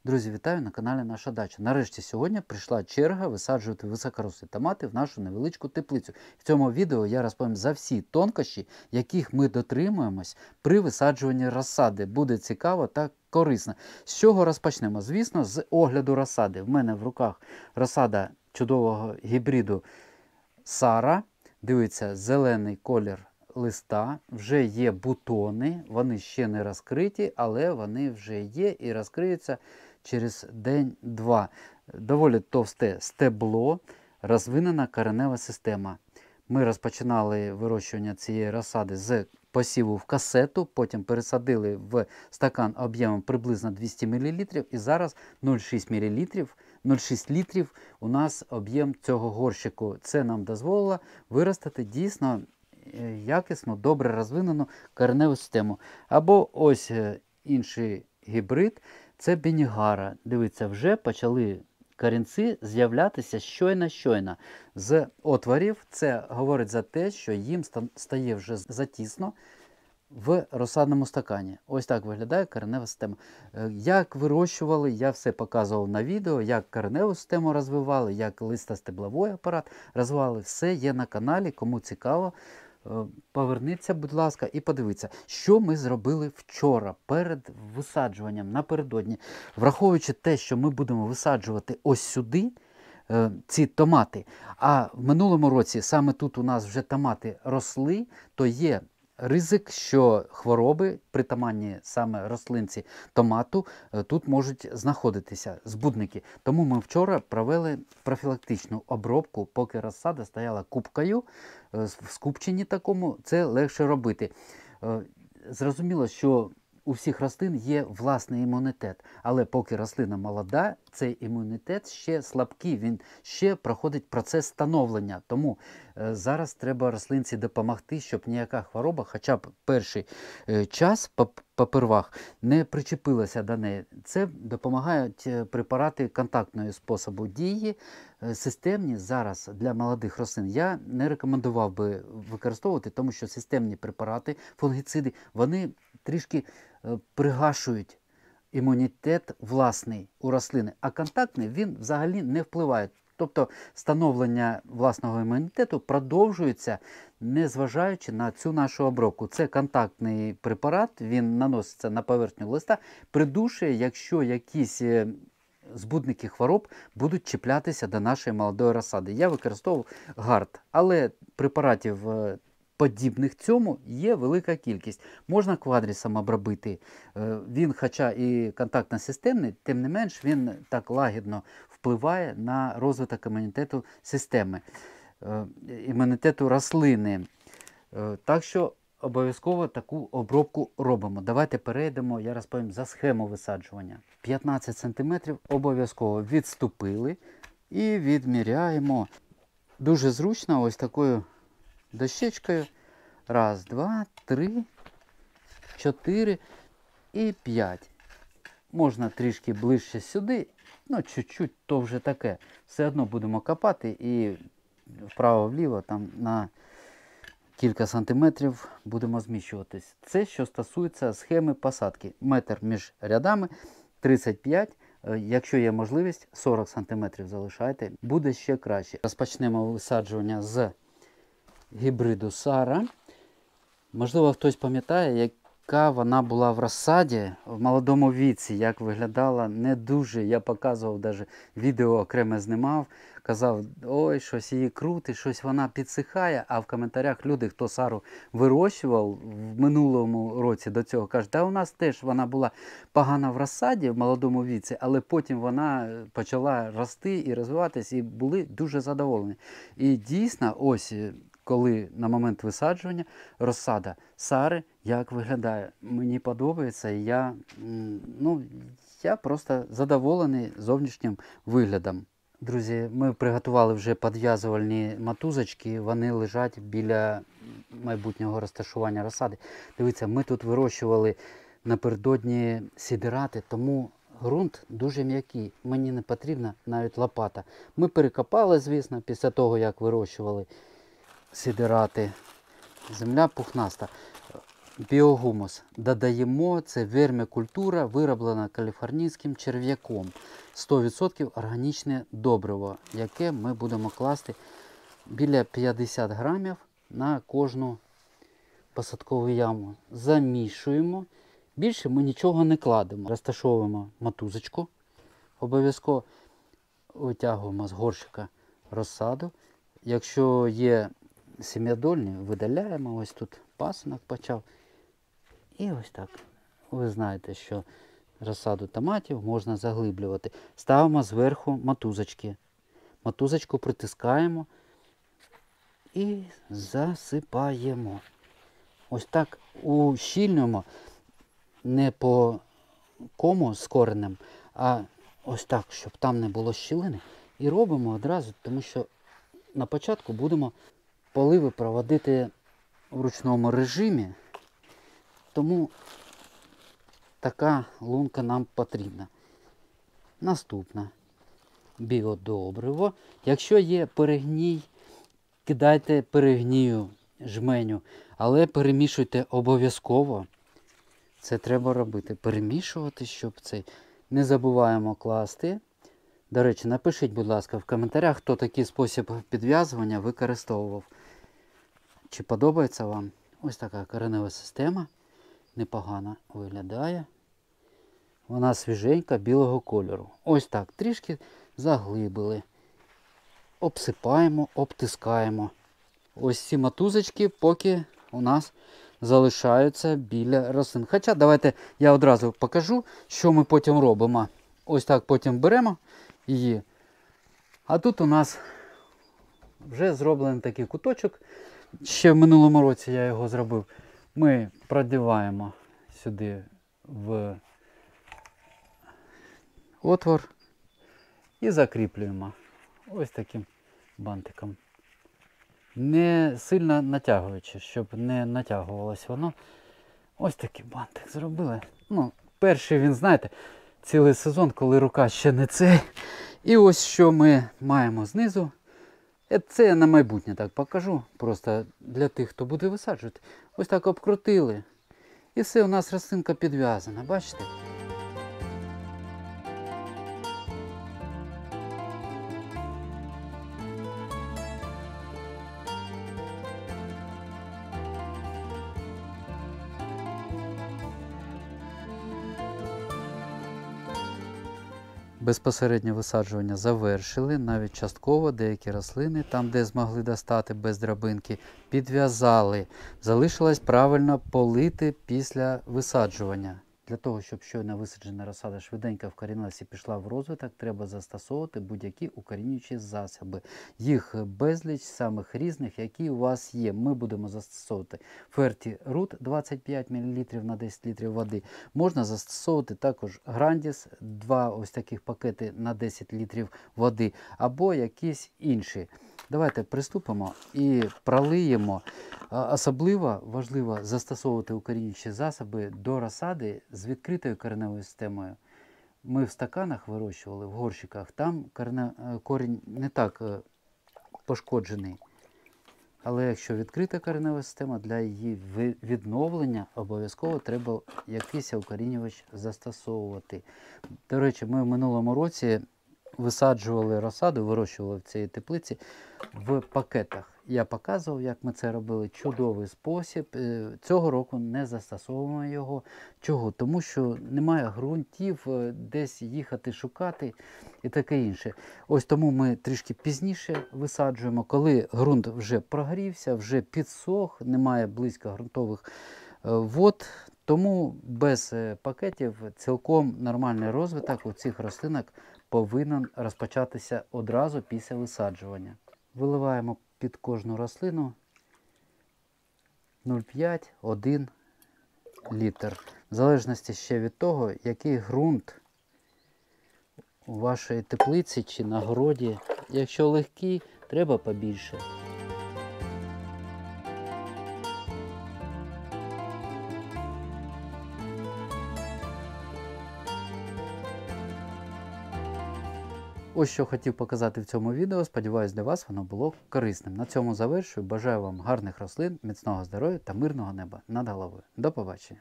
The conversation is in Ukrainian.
Друзі, вітаю на каналі Наша Дача. Нарешті сьогодні прийшла черга висаджувати високорослі томати в нашу невеличку теплицю. В цьому відео я розповім за всі тонкощі, яких ми дотримуємось при висаджуванні розсади. Буде цікаво та корисно. З чого розпочнемо? Звісно, з огляду розсади. В мене в руках розсада чудового гібриду Сара. Дивіться, зелений колір листа, вже є бутони, вони ще не розкриті, але вони вже є і розкриються через день-два. Доволі товсте стебло, розвинена коренева система. Ми розпочинали вирощування цієї розсади з посіву в касету, потім пересадили в стакан об'ємом приблизно 200 мл і зараз 0,6 мл. 0,6 літрів у нас об'єм цього горщику. Це нам дозволило виростити дійсно якісну, добре розвинену кореневу систему. Або ось інший гібрид, це Бенігара. Дивіться, вже почали корінці з'являтися щойно. З отворів. Це говорить за те, що їм стає вже затісно в розсадному стакані. Ось так виглядає коренева система. Як вирощували, я все показував на відео, як кореневу систему розвивали, як листостебловий апарат розвивали. Все є на каналі, кому цікаво. Поверніться, будь ласка, і подивіться, що ми зробили вчора перед висаджуванням, напередодні. Враховуючи те, що ми будемо висаджувати ось сюди ці томати, а в минулому році саме тут у нас вже томати росли, то є ризик, що хвороби, притаманні саме рослинці томату, тут можуть знаходитися, збудники. Тому ми вчора провели профілактичну обробку, поки розсада стояла купкою, в скупченні такому, це легше робити. Зрозуміло, що у всіх рослин є власний імунітет, але поки рослина молода, цей імунітет ще слабкий, він ще проходить процес становлення. Тому зараз треба рослинці допомогти, щоб ніяка хвороба, хоча б перший час попервах, не причепилася до неї. Це допомагають препарати контактного способу дії, системні зараз для молодих рослин. Я не рекомендував би використовувати, тому що системні препарати, фунгіциди, вони трішки пригашують імунітет власний у рослини, а контактний він взагалі не впливає. Тобто становлення власного імунітету продовжується, незважаючи на цю нашу обробку. Це контактний препарат, він наноситься на поверхню листа, придушує, якщо якісь збудники хвороб будуть чіплятися до нашої молодої розсади. Я використовував гард, але препаратів подібних цьому є велика кількість. Можна квадрісом обробити. Він, хоча і контактно-системний, тим не менш, він так лагідно впливає на розвиток імунітету системи, імунітету рослини. Так що обов'язково таку обробку робимо. Давайте перейдемо, я розповім за схему висаджування. 15 см обов'язково відступили і відміряємо. Дуже зручно ось такою дощечкою. 1, 2, 3, 4 і 5. Можна трішки ближче сюди, ну чуть-чуть, то вже таке. Все одно будемо копати і вправо-вліво там на кілька сантиметрів будемо зміщуватись. Це що стосується схеми посадки. Метр між рядами 35, якщо є можливість 40 см залишайте, буде ще краще. Розпочнемо висаджування з гібриду Сара. Можливо, хтось пам'ятає, яка вона була в розсаді в молодому віці, як виглядала не дуже. Я показував, навіть відео окреме знімав, казав, ой, щось її крутить, щось вона підсихає, а в коментарях люди, хто Сару вирощував в минулому році до цього, кажуть, та у нас теж вона була погана в розсаді в молодому віці, але потім вона почала рости і розвиватись, і були дуже задоволені. І дійсно, ось, коли на момент висаджування розсада Сари, як виглядає. Мені подобається, і я просто задоволений зовнішнім виглядом. Друзі, ми приготували вже підв'язувальні мотузочки, вони лежать біля майбутнього розташування розсади. Дивіться, ми тут вирощували напередодні сідирати, тому ґрунт дуже м'який, мені не потрібна навіть лопата. Ми перекопали, звісно, після того, як вирощували сідирати. Земля пухнаста. Біогумус додаємо, це вермикультура, вироблена каліфорнійським черв'яком. 100% органічне добриво, яке ми будемо класти біля 50 грамів на кожну посадкову яму. Замішуємо. Більше ми нічого не кладемо. Розташовуємо мотузочку. Обов'язково витягуємо з горщика розсаду. Якщо є сім'ядольні, видаляємо. Ось тут пасинок почав. І ось так. Ви знаєте, що розсаду томатів можна заглиблювати. Ставимо зверху мотузочки. Мотузочку притискаємо і засипаємо. Ось так ущільнюємо, не по кому з коренем, а ось так, щоб там не було щілини. І робимо одразу, тому що на початку будемо поливи проводити в ручному режимі, тому така лунка нам потрібна. Наступна. Біодобриво. Якщо є перегній, кидайте перегнію, жменю, але перемішуйте обов'язково. Це треба робити. Перемішувати, щоб цей. Не забуваємо класти. До речі, напишіть, будь ласка, в коментарях, хто такий спосіб підв'язування використовував. Чи подобається вам? Ось така коренева система. Непогано виглядає. Вона свіженька, білого кольору. Ось так, трішки заглибили. Обсипаємо, обтискаємо. Ось ці мотузочки поки у нас залишаються біля рослин. Хоча давайте я одразу покажу, що ми потім робимо. Ось так потім беремо її. А тут у нас вже зроблений такий куточок. Ще в минулому році я його зробив. Ми продіваємо сюди в отвор і закріплюємо ось таким бантиком. Не сильно натягуючи, щоб не натягувалось воно. Ось такий бантик зробили. Ну, перший він, знаєте, цілий сезон, коли рука ще не цей. І ось що ми маємо знизу. Це я на майбутнє так покажу, просто для тих, хто буде висаджувати. Ось так обкрутили. І все, у нас рослинка підв'язана, бачите? Безпосереднє висаджування завершили, навіть частково деякі рослини, там де змогли достати без драбинки, підв'язали. Залишилось правильно полити після висаджування. Для того, щоб щойно висаджена розсада швиденько вкорінилася і пішла в розвиток, треба застосовувати будь-які укорінюючі засоби. Їх безліч самих різних, які у вас є. Ми будемо застосовувати Ferti Root 25 мл на 10 літрів води. Можна застосовувати також Grandis, 2 ось таких пакети на 10 літрів води, або якісь інші. Давайте приступимо і пролиємо. Особливо важливо застосовувати укорінюючі засоби до розсади з відкритою кореневою системою. Ми в стаканах вирощували, в горщиках, там корінь не так пошкоджений. Але якщо відкрита коренева система, для її відновлення обов'язково треба якийсь укорінювач застосовувати. До речі, ми в минулому році висаджували розсаду, вирощували в цій теплиці в пакетах. Я показував, як ми це робили. Чудовий спосіб. Цього року не застосовуємо його. Чого? Тому що немає ґрунтів, десь їхати шукати і таке інше. Ось тому ми трішки пізніше висаджуємо, коли ґрунт вже прогрівся, вже підсох, немає близько ґрунтових вод. Тому без пакетів цілком нормальний розвиток у цих рослинок повинен розпочатися одразу після висаджування. Виливаємо під кожну рослину 0,5-1 літр. В залежності ще від того, який ґрунт у вашій теплиці чи на городі. Якщо легкий, треба побільше. Ось що хотів показати в цьому відео. Сподіваюсь, для вас воно було корисним. На цьому завершую. Бажаю вам гарних рослин, міцного здоров'я та мирного неба над головою. До побачення.